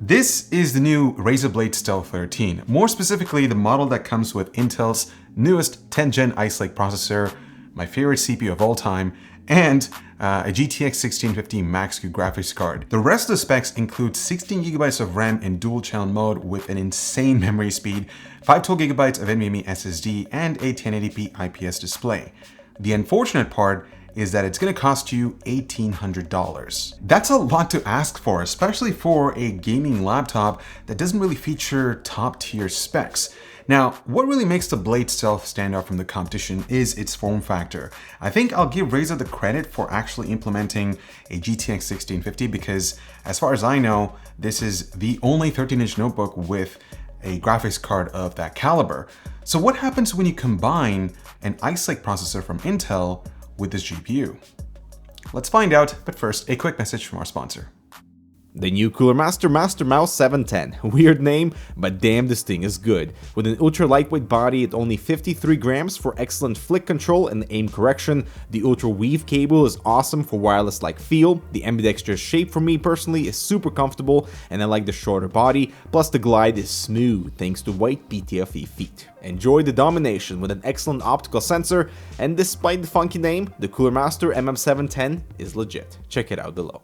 This is the new Razer Blade Stealth 13, more specifically the model that comes with Intel's newest 10th Gen Ice Lake processor, my favorite CPU of all time, and a GTX 1650 Max-Q graphics card. The rest of the specs include 16GB of RAM in dual channel mode with an insane memory speed, 512GB of NVMe SSD, and a 1080p IPS display. The unfortunate part is that it's going to cost you $1,800. That's a lot to ask for, especially for a gaming laptop that doesn't really feature top-tier specs. Now, what really makes the Blade Stealth stand out from the competition is its form factor. I think I'll give Razer the credit for actually implementing a GTX 1650 because, as far as I know, this is the only 13-inch notebook with a graphics card of that caliber. So what happens when you combine an Ice Lake processor from Intel with this GPU? Let's find out, but first, a quick message from our sponsor. The new Cooler Master Master Mouse 710. Weird name, but damn, this thing is good. With an ultra lightweight body at only 53 grams for excellent flick control and aim correction, the ultra weave cable is awesome for wireless-like feel, the ambidextrous shape for me personally is super comfortable, and I like the shorter body, plus the glide is smooth thanks to white PTFE feet. Enjoy the domination with an excellent optical sensor, and despite the funky name, the Cooler Master MM710 is legit. Check it out below.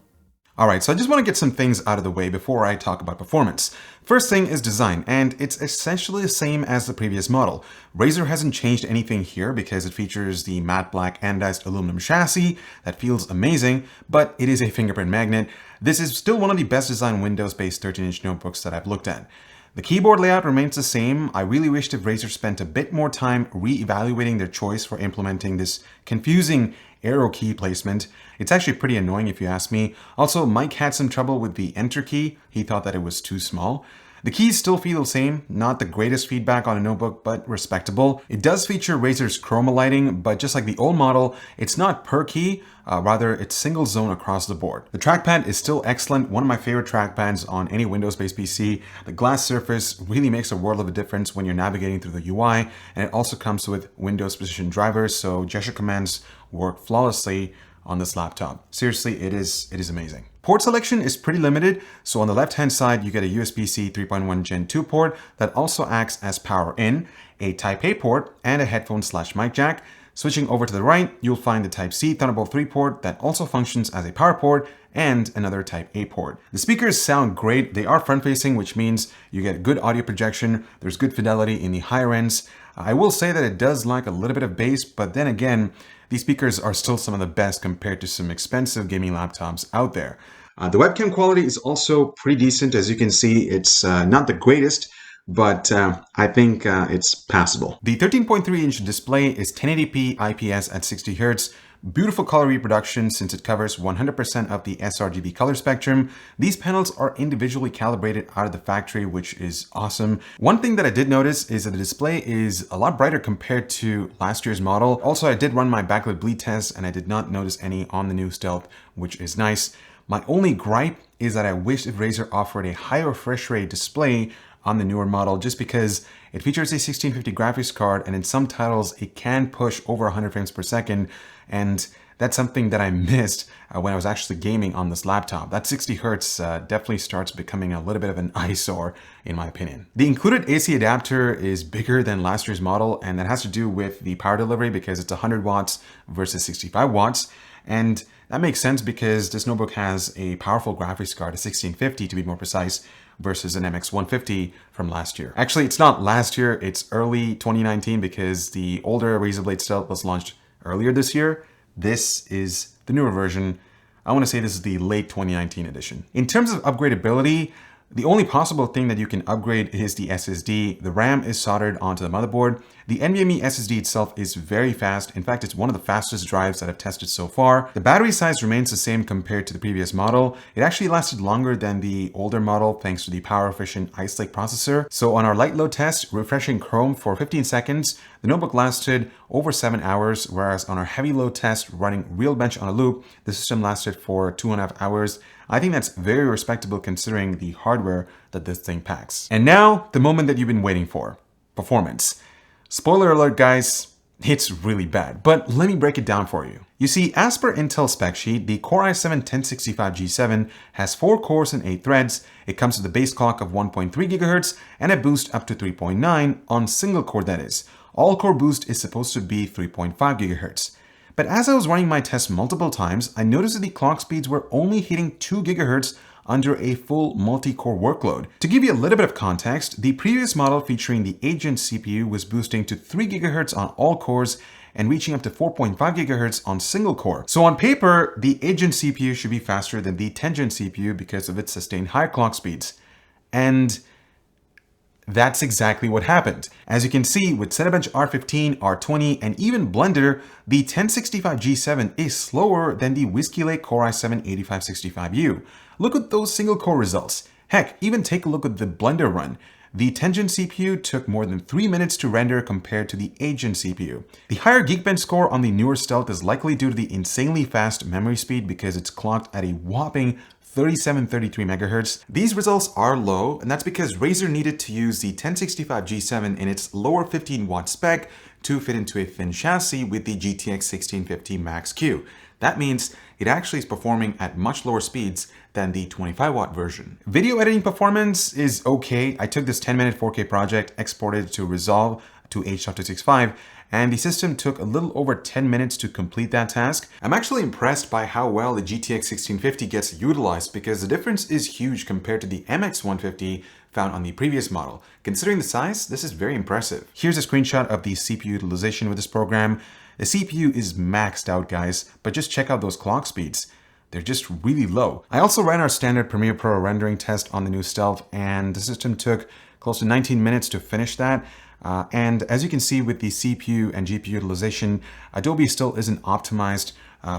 Alright, so I just want to get some things out of the way before I talk about performance. First thing is design, and it's essentially the same as the previous model. Razer hasn't changed anything here because it features the matte black anodized aluminum chassis that feels amazing, but it is a fingerprint magnet. This is still one of the best designed Windows-based 13-inch notebooks that I've looked at. The keyboard layout remains the same. I really wished if Razer spent a bit more time re-evaluating their choice for implementing this confusing arrow key placement. It's actually pretty annoying if you ask me. Also, Mike had some trouble with the enter key. He thought that it was too small. The keys still feel the same, not the greatest feedback on a notebook, but respectable. It does feature Razer's chroma lighting, but just like the old model, it's not per key, rather it's single zone across the board. The trackpad is still excellent, one of my favorite trackpads on any Windows-based PC. The glass surface really makes a world of a difference when you're navigating through the UI, and it also comes with Windows precision drivers, so gesture commands work flawlessly on this laptop. Seriously, it is amazing. Port selection is pretty limited, so on the left-hand side, you get a USB-C 3.1 Gen 2 port that also acts as power in, a Type-A port, and a headphone/mic jack. Switching over to the right, you'll find the Type-C Thunderbolt 3 port that also functions as a power port and another Type-A port. The speakers sound great. They are front-facing, which means you get good audio projection. There's good fidelity in the higher ends. I will say that it does lack a little bit of bass, but then again, these speakers are still some of the best compared to some expensive gaming laptops out there. The webcam quality is also pretty decent. As you can see, it's not the greatest, but I think it's passable. The 13.3-inch display is 1080p IPS at 60 Hz. Beautiful color reproduction since it covers 100% of the sRGB color spectrum. These panels are individually calibrated out of the factory, which is awesome. One thing that I did notice is that the display is a lot brighter compared to last year's model. Also, I did run my backlit bleed test and I did not notice any on the new Stealth, which is nice. My only gripe is that I wish if Razer offered a higher refresh rate display on the newer model, just because it features a 1650 graphics card and in some titles it can push over 100 frames per second, and that's something that I missed when I was actually gaming on this laptop. That 60 Hz definitely starts becoming a little bit of an eyesore in my opinion. The included AC adapter is bigger than last year's model, and that has to do with the power delivery because it's 100 watts versus 65 watts. And that makes sense because this notebook has a powerful graphics card, a 1650 to be more precise, versus an MX150 from last year. Actually, it's not last year, it's early 2019 because the older Razer Blade Stealth was launched earlier this year. This is the newer version. I want to say this is the late 2019 edition. In terms of upgradability, the only possible thing that you can upgrade is the SSD. The RAM is soldered onto the motherboard. The NVMe SSD itself is very fast. In fact, it's one of the fastest drives that I've tested so far. The battery size remains the same compared to the previous model. It actually lasted longer than the older model thanks to the power-efficient Ice Lake processor. So on our light load test, refreshing Chrome for 15 seconds, the notebook lasted over 7 hours, whereas on our heavy load test running Realbench on a loop, the system lasted for 2.5 hours. I think that's very respectable considering the hardware that this thing packs. And now, the moment that you've been waiting for. Performance. Spoiler alert, guys, It's really bad, but let me break it down for you. You see, as per Intel spec sheet, the Core i7-1065G7 has 4 cores and 8 threads. It comes with a base clock of 1.3 GHz and a boost up to 3.9 on single core, that is. All core boost is supposed to be 3.5 GHz. But as I was running my tests multiple times, I noticed that the clock speeds were only hitting 2 GHz under a full multi-core workload. To give you a little bit of context, the previous model featuring the 8th-gen CPU was boosting to 3 GHz on all cores and reaching up to 4.5 GHz on single core. So on paper, the 8th-gen CPU should be faster than the 10th-gen CPU because of its sustained high clock speeds. And that's exactly what happened. As you can see, with Cinebench R15, R20, and even Blender, the 1065G7 is slower than the Whiskey Lake Core i7-8565U. Look at those single core results. Heck, even take a look at the Blender run. The 10th-gen CPU took more than 3 minutes to render compared to the 8th-gen CPU. The higher Geekbench score on the newer Stealth is likely due to the insanely fast memory speed because it's clocked at a whopping 3733 MHz. These results are low, and that's because Razer needed to use the 1065G7 in its lower 15-watt spec to fit into a thin chassis with the GTX 1650 Max-Q. That means it actually is performing at much lower speeds than the 25-watt version. Video editing performance is okay. I took this 10-minute 4K project, exported to Resolve to H.265, and the system took a little over 10 minutes to complete that task. I'm actually impressed by how well the GTX 1650 gets utilized because the difference is huge compared to the MX 150 found on the previous model. Considering the size, this is very impressive. Here's a screenshot of the CPU utilization with this program. The CPU is maxed out, guys, but just check out those clock speeds. They're just really low. I also ran our standard Premiere Pro rendering test on the new Stealth, and the system took close to 19 minutes to finish that. And as you can see with the CPU and GPU utilization, Adobe still isn't optimized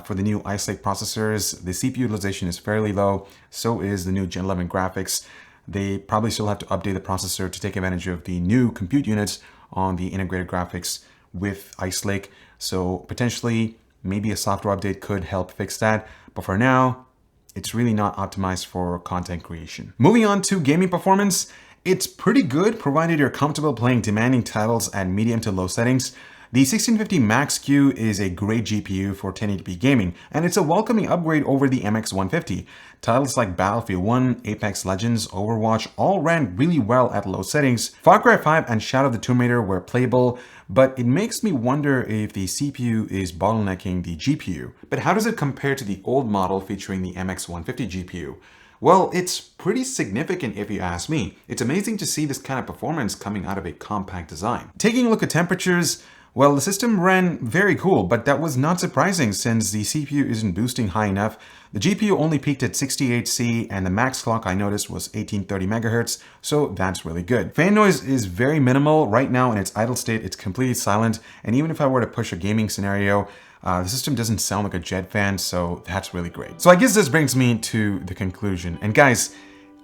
for the new Ice Lake processors. The CPU utilization is fairly low, so is the new Gen 11 graphics. They probably still have to update the processor to take advantage of the new compute units on the integrated graphics with Ice Lake. So potentially, maybe a software update could help fix that. But for now, it's really not optimized for content creation. Moving on to gaming performance, it's pretty good provided you're comfortable playing demanding titles at medium to low settings. The 1650 Max-Q is a great GPU for 1080p gaming, and it's a welcoming upgrade over the MX 150. Titles like Battlefield 1, Apex Legends, Overwatch all ran really well at low settings. Far Cry 5 and Shadow of the Tomb Raider were playable, but it makes me wonder if the CPU is bottlenecking the GPU. But how does it compare to the old model featuring the MX 150 GPU? Well, it's pretty significant if you ask me. It's amazing to see this kind of performance coming out of a compact design. Taking a look at temperatures, well, the system ran very cool, but that was not surprising since the CPU isn't boosting high enough. The GPU only peaked at 68C, and the max clock I noticed was 1830 MHz, so that's really good. Fan noise is very minimal. Right now in its idle state, it's completely silent, and even if I were to push a gaming scenario, the system doesn't sound like a jet fan, so that's really great. So I guess this brings me to the conclusion. And guys,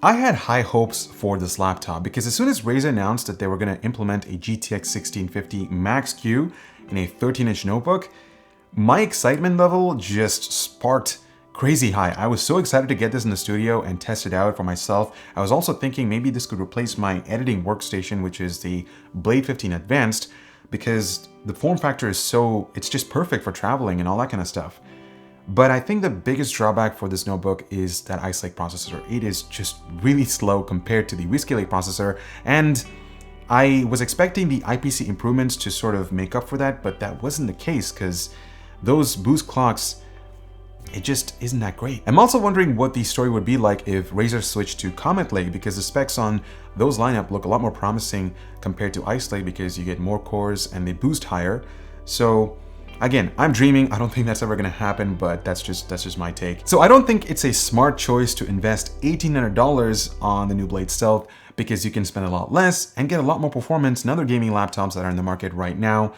I had high hopes for this laptop because as soon as Razer announced that they were going to implement a GTX 1650 Max-Q in a 13-inch notebook, my excitement level just sparked crazy high. I was so excited to get this in the studio and test it out for myself. I was also thinking maybe this could replace my editing workstation, which is the Blade 15 Advanced, because the form factor is so, it's just perfect for traveling and all that kind of stuff. But I think the biggest drawback for this notebook is that Ice Lake processor. It is just really slow compared to the Whiskey Lake processor, and I was expecting the IPC improvements to sort of make up for that, but that wasn't the case because those boost clocks, it just isn't that great. I'm also wondering what the story would be like if Razer switched to Comet Lake, because the specs on those lineup look a lot more promising compared to Ice Lake because you get more cores and they boost higher. So again, I'm dreaming. I don't think that's ever going to happen, but that's just my take. So I don't think it's a smart choice to invest $1,800 on the new Blade Stealth because you can spend a lot less and get a lot more performance in other gaming laptops that are in the market right now.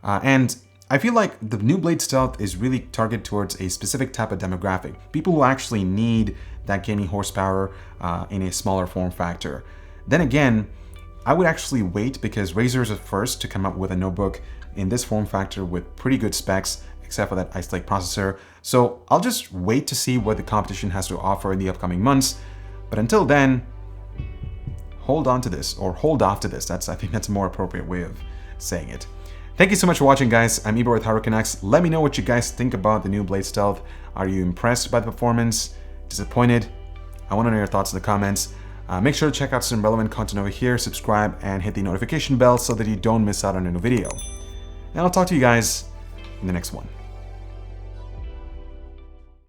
And I feel like the new Blade Stealth is really targeted towards a specific type of demographic. People who actually need that gaming horsepower in a smaller form factor. Then again, I would actually wait because Razer is the first to come up with a notebook in this form factor with pretty good specs, except for that Ice Lake processor. So I'll just wait to see what the competition has to offer in the upcoming months. But until then, hold on to this, or hold off to this. I think that's a more appropriate way of saying it. Thank you so much for watching, guys. I'm Ibor with hardwarecanucks. Let me know what you guys think about the new Blade Stealth. Are you impressed by the performance? Disappointed? I want to know your thoughts in the comments. Make sure to check out some relevant content over here, subscribe, and hit the notification bell so that you don't miss out on a new video. And I'll talk to you guys in the next one.